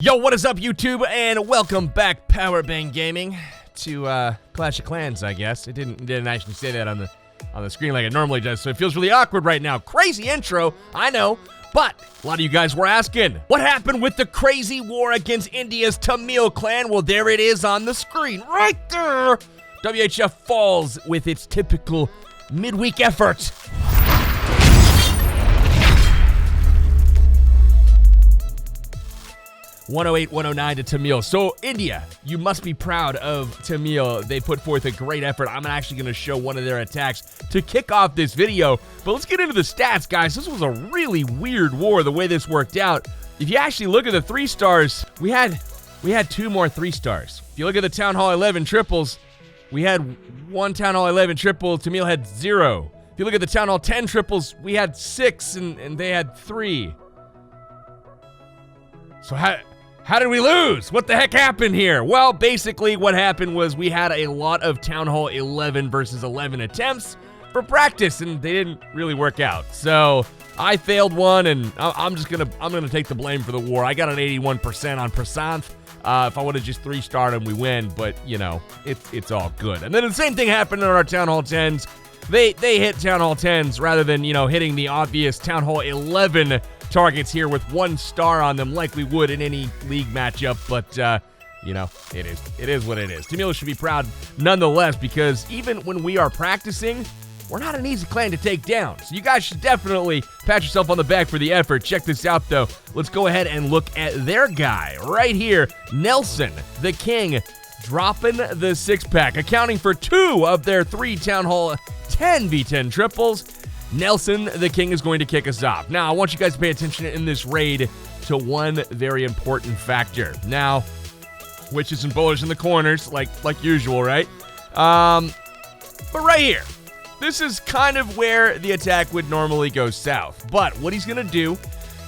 Yo, what is up, YouTube? And welcome back, Powerbang Gaming, to Clash of Clans, I guess. It didn't actually say that on the screen like it normally does, so it feels really awkward right now. Crazy intro, I know, but a lot of you guys were asking, what happened with the crazy war against India's Tamil clan? Well, there it is on the screen, right there. WHF falls with its typical midweek effort. 108-109 to Tamil. So, India, you must be proud of Tamil. They put forth a great effort. I'm actually going to show one of their attacks to kick off this video. But let's get into the stats, guys. This was a really weird war, the way this worked out. If you actually look at the 3 stars, we had 2 more 3 stars. If you look at the Town Hall 11 triples, we had 1 Town Hall 11 triple. Tamil had 0. If you look at the Town Hall 10 triples, we had 6 and they had 3. So how did we lose? What the heck happened here? Well, basically what happened was we had a lot of Town Hall 11 versus 11 attempts for practice, and they didn't really work out. So I failed one, and I'm gonna take the blame for the war. I got an 81% on Prasanth. If I would have just 3-starred him, we win. But you know, it's all good. And then the same thing happened in our Town Hall 10s. They hit Town Hall 10s rather than hitting the obvious Town Hall 11 targets here with 1 star on them like we would in any league matchup, but it is what it is. Tamil should be proud nonetheless, because even when we are practicing, we're not an easy clan to take down. So you guys should definitely pat yourself on the back for the effort. Check this out though. Let's go ahead and look at their guy right here, Nelson the King, dropping the 6-pack, accounting for 2 of their 3 Town Hall 10 V10 triples. Nelson the King is going to kick us off. Now, I want you guys to pay attention in this raid to one very important factor. Now, witches and bowlers in the corners, like usual, right? But right here, this is kind of where the attack would normally go south. But what he's going to do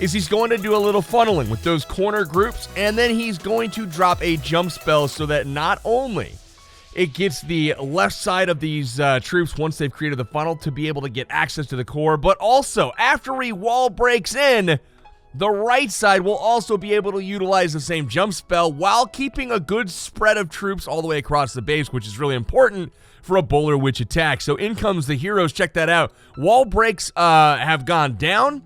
is he's going to do a little funneling with those corner groups, and then he's going to drop a jump spell so that not only it gets the left side of these troops, once they've created the funnel, to be able to get access to the core, but also, after he wall breaks in, the right side will also be able to utilize the same jump spell while keeping a good spread of troops all the way across the base, which is really important for a bowler witch attack. So in comes the heroes. Check that out. Wall breaks have gone down,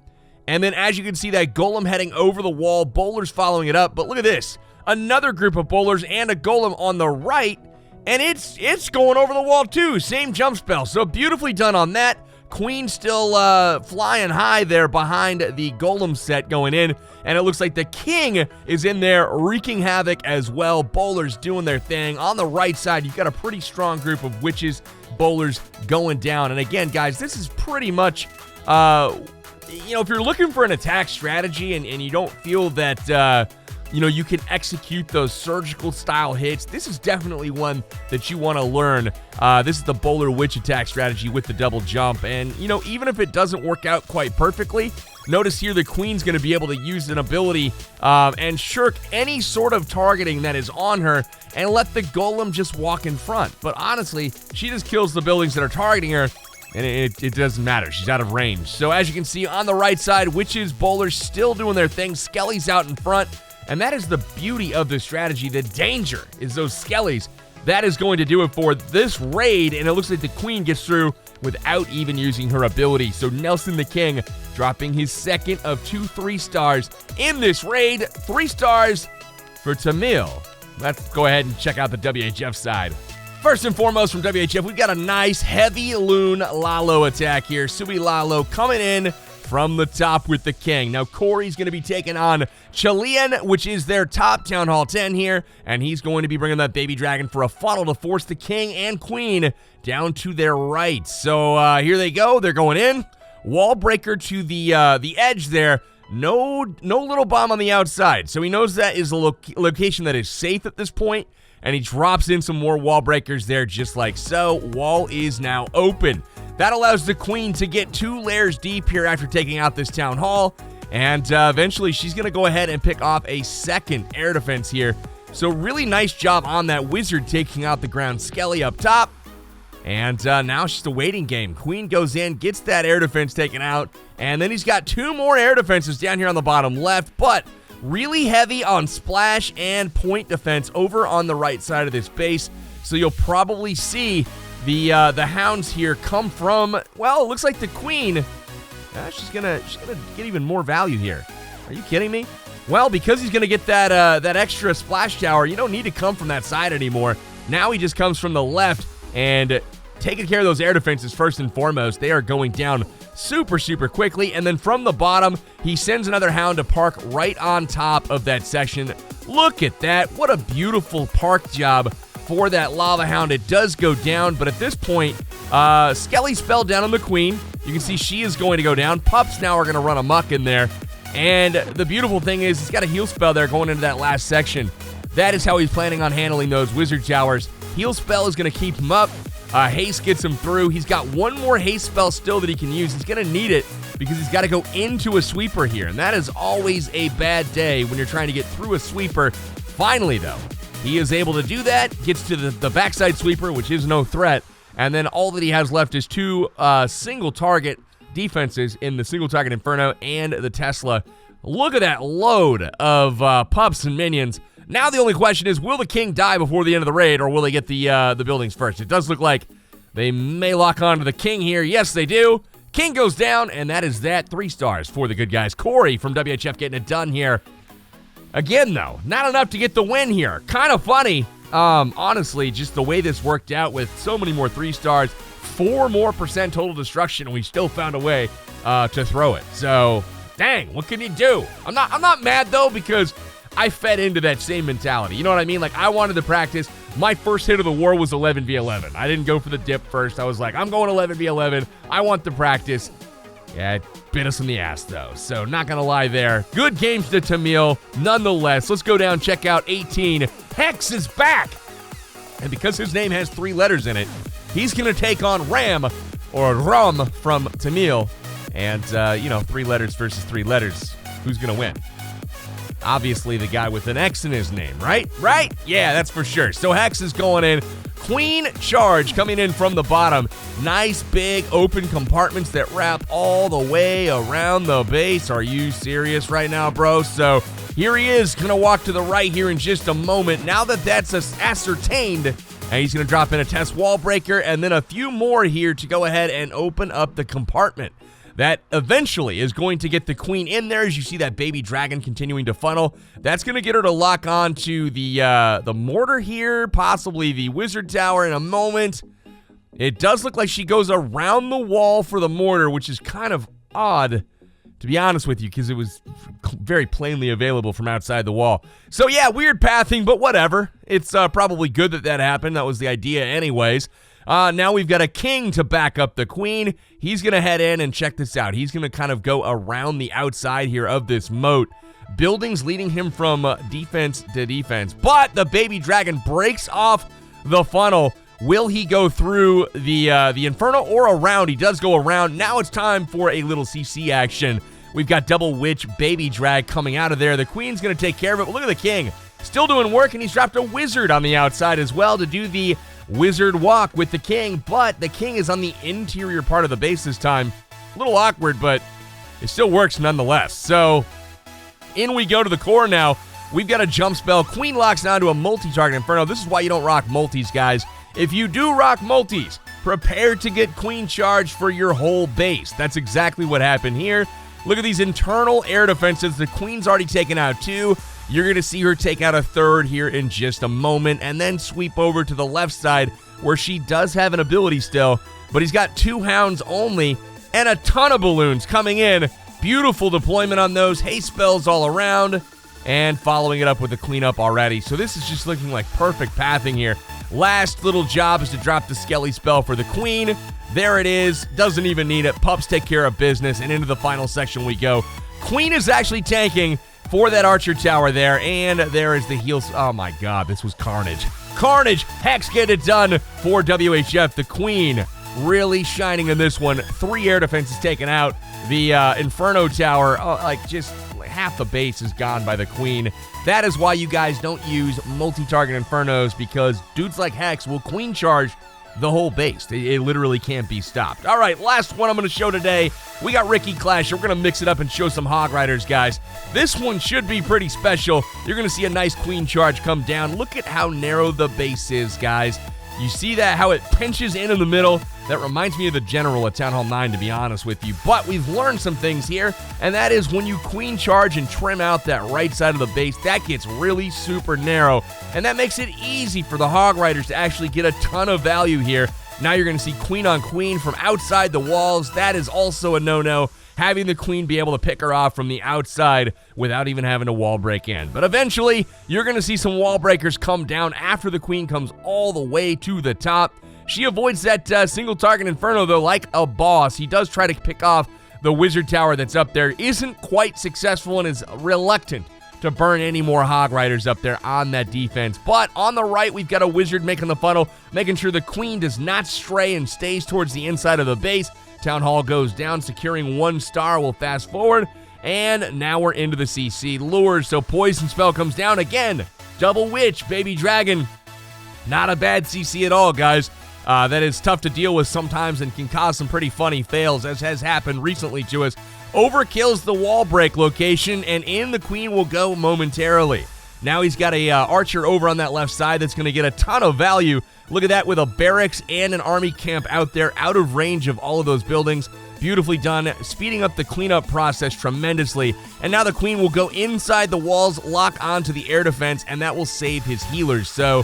and then as you can see, that golem heading over the wall, bowlers following it up. But look at this. Another group of bowlers and a golem on the right, and it's going over the wall too. Same jump spell. So beautifully done on that. Queen still flying high there behind the golem set going in. And it looks like the king is in there wreaking havoc as well. Bowlers doing their thing. On the right side, you've got a pretty strong group of witches, bowlers going down. And again, guys, this is pretty much, if you're looking for an attack strategy and you don't feel that you can execute those surgical style hits, this is definitely one that you want to learn. This is the bowler witch attack strategy with the double jump. And, even if it doesn't work out quite perfectly, notice here the queen's going to be able to use an ability and shirk any sort of targeting that is on her and let the golem just walk in front. But honestly, she just kills the buildings that are targeting her, and it doesn't matter. She's out of range. So as you can see on the right side, witches, bowlers still doing their thing. Skelly's out in front. And that is the beauty of this strategy. The danger is those skellies. That is going to do it for this raid, and it looks like the queen gets through without even using her ability. So Nelson the King dropping his second of 2 3-stars in this raid. 3 stars for Tamil. Let's go ahead and check out the WHF side. First and foremost from WHF, we've got a nice heavy loon LALO attack here. SUI LALO coming in from the top with the king. Now, Corey's going to be taking on Chilean, which is their top Town Hall 10 here, and he's going to be bringing that baby dragon for a funnel to force the king and queen down to their right. So here they go. They're going in. Wall breaker to the edge there. No little bomb on the outside. So he knows that is a location that is safe at this point, and he drops in some more wall breakers there just like so. Wall is now open. That allows the queen to get 2 layers deep here after taking out this town hall. And eventually she's going to go ahead and pick off a second air defense here. So really nice job on that wizard taking out the ground skelly up top. And now it's just a waiting game. Queen goes in, gets that air defense taken out. And then he's got 2 more air defenses down here on the bottom left. But really heavy on splash and point defense over on the right side of this base. So you'll probably see the hounds here come from, well, it looks like the queen. She's gonna get even more value here. Are you kidding me? Well, because he's gonna get that extra splash tower, you don't need to come from that side anymore. Now he just comes from the left, and taking care of those air defenses first and foremost. They are going down super, super quickly. And then from the bottom, he sends another hound to park right on top of that section. Look at that. What a beautiful park job for that lava hound. It does go down, but at this point, Skelly spell down on the queen. You can see she is going to go down. Pups now are going to run amok in there. And the beautiful thing is he's got a heal spell there going into that last section. That is how he's planning on handling those wizard towers. Heal spell is going to keep him up. Haste gets him through. He's got one more haste spell still that he can use. He's going to need it because he's got to go into a sweeper here. And that is always a bad day when you're trying to get through a sweeper. Finally, though, he is able to do that. Gets to the backside sweeper, which is no threat. And then all that he has left is two single target defenses in the single target Inferno and the Tesla. Look at that load of pups and minions. Now the only question is, will the king die before the end of the raid, or will they get the buildings first? It does look like they may lock onto the king here. Yes, they do. King goes down, and that is that. 3 stars for the good guys. Corey from WHF getting it done here. Again, though, not enough to get the win here. Kind of funny, honestly, just the way this worked out with so many more 3 stars, 4 more % total destruction, and we still found a way to throw it. So, dang, what can you do? I'm not mad, though, because I fed into that same mentality. You know what I mean? Like, I wanted to practice. My first hit of the war was 11v11. I didn't go for the dip first. I was like, I'm going 11v11. I want the practice. Yeah, it bit us in the ass, though. So, not going to lie there. Good games to Tamil, nonetheless. Let's go down, check out 18. Hex is back. And because his name has 3 letters in it, he's going to take on Ram, or Ram from Tamil. And, 3 letters versus 3 letters. Who's going to win? Obviously, the guy with an X in his name, right? Right? Yeah, that's for sure. So Hex is going in. Queen Charge coming in from the bottom. Nice big open compartments that wrap all the way around the base. Are you serious right now, bro? So here he is, going to walk to the right here in just a moment. Now that that's ascertained, and he's going to drop in a test wall breaker and then a few more here to go ahead and open up the compartment. That eventually is going to get the queen in there as you see that baby dragon continuing to funnel. That's going to get her to lock on to the mortar here, possibly the wizard tower in a moment. It does look like she goes around the wall for the mortar, which is kind of odd, to be honest with you, because it was very plainly available from outside the wall. So yeah, weird pathing, but whatever. It's probably good that happened. That was the idea anyways. Now we've got a king to back up the queen. He's going to head in and check this out. He's going to kind of go around the outside here of this moat. Buildings leading him from defense to defense. But the baby dragon breaks off the funnel. Will he go through the Inferno or around? He does go around. Now it's time for a little CC action. We've got double witch baby drag coming out of there. The queen's going to take care of it. But look at the king. Still doing work, and he's dropped a wizard on the outside as well to do the wizard walk with the king, but the king is on the interior part of the base this time. A little awkward, but it still works nonetheless. So in we go to the core now. We've got a jump spell. Queen locks onto a multi-target Inferno. This is why you don't rock multis, guys. If you do rock multis, prepare to get queen charged for your whole base. That's exactly what happened here. Look at these internal air defenses. The queen's already taken out 2. You're going to see her take out a 3rd here in just a moment and then sweep over to the left side where she does have an ability still, but he's got 2 hounds only and a ton of balloons coming in. Beautiful deployment on those. Haste spells all around and following it up with a cleanup already. So this is just looking like perfect pathing here. Last little job is to drop the Skelly spell for the queen. There it is. Doesn't even need it. Pups take care of business, and into the final section we go. Queen is actually tanking for that archer tower there, and there is the heals. Oh my god, this was carnage. Carnage! Hex get it done for WHF. The queen really shining in this one. 3 air defenses taken out. The Inferno tower, just half the base is gone by the queen. That is why you guys don't use multi-target Infernos, because dudes like Hex will queen charge the whole base. It literally can't be stopped. All right, last one I'm going to show today. We got Ricky Clasher. We're going to mix it up and show some Hog Riders, guys. This one should be pretty special. You're going to see a nice queen charge come down. Look at how narrow the base is, guys. You see that, how it pinches in the middle? That reminds me of the General at Town Hall 9, to be honest with you. But we've learned some things here, and that is when you queen charge and trim out that right side of the base, that gets really super narrow, and that makes it easy for the Hog Riders to actually get a ton of value here. Now you're going to see queen on queen from outside the walls. That is also a no-no, having the queen be able to pick her off from the outside without even having to wall break in. But eventually, you're going to see some wall breakers come down after the queen comes all the way to the top. She avoids that single target Inferno, though, like a boss. He does try to pick off the wizard tower that's up there. Isn't quite successful and is reluctant to burn any more Hog Riders up there on that defense. But on the right, we've got a wizard making the funnel, making sure the queen does not stray and stays towards the inside of the base. Town Hall goes down, securing 1 star. We'll fast forward, and now we're into the CC lures. So Poison Spell comes down again. Double Witch, Baby Dragon. Not a bad CC at all, guys. That is tough to deal with sometimes and can cause some pretty funny fails, as has happened recently to us. Overkills the wall break location, and in the queen will go momentarily. Now he's got a archer over on that left side that's going to get a ton of value. Look at that, with a barracks and an army camp out there, out of range of all of those buildings. Beautifully done, speeding up the cleanup process tremendously. And now the queen will go inside the walls, lock onto the air defense, and that will save his healers. So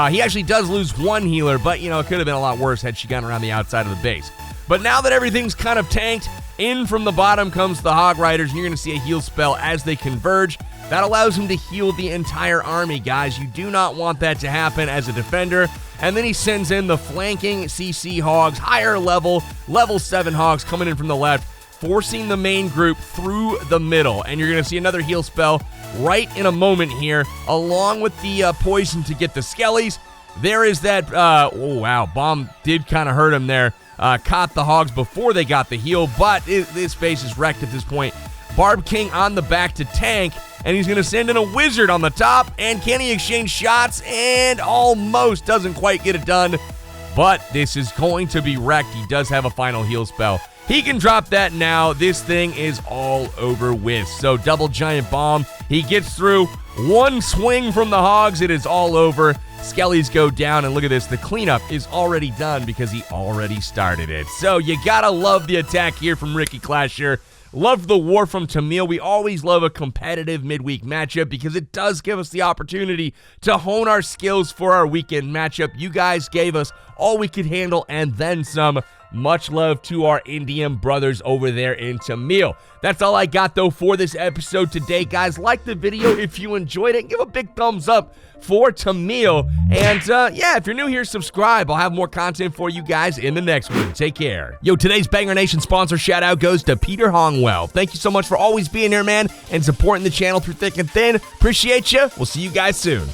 he actually does lose 1 healer, but, you know, it could have been a lot worse had she gone around the outside of the base. But now that everything's kind of tanked, in from the bottom comes the Hog Riders, and you're going to see a heal spell as they converge. That allows him to heal the entire army, guys. You do not want that to happen as a defender. And then he sends in the flanking CC Hogs, higher level 7 Hogs coming in from the left, forcing the main group through the middle. And you're going to see another heal spell right in a moment here, along with the poison to get the skellies. There is that, oh wow, bomb did kind of hurt him there. Caught the Hogs before they got the heal, but this base is wrecked at this point. Barb King on the back to tank, and he's going to send in a wizard on the top, and can he exchange shots? And almost doesn't quite get it done, but this is going to be wrecked. He does have a final heal spell. He can drop that now. This thing is all over with. So double giant bomb. He gets through. 1 swing from the Hogs. It is all over. Skellies go down, and look at this. The cleanup is already done because he already started it. So you gotta love the attack here from Ricky Clasher. Love the war from Tamil. We always love a competitive midweek matchup because it does give us the opportunity to hone our skills for our weekend matchup. You guys gave us all we could handle and then some. Much love to our Indian brothers over there in Tamil. That's all I got, though, for this episode today, guys. Like the video if you enjoyed it. Give a big thumbs up for Tamil. And, yeah, if you're new here, subscribe. I'll have more content for you guys in the next one. Take care. Yo, today's Banger Nation sponsor shout-out goes to Peter Hongwell. Thank you so much for always being here, man, and supporting the channel through thick and thin. Appreciate you. We'll see you guys soon.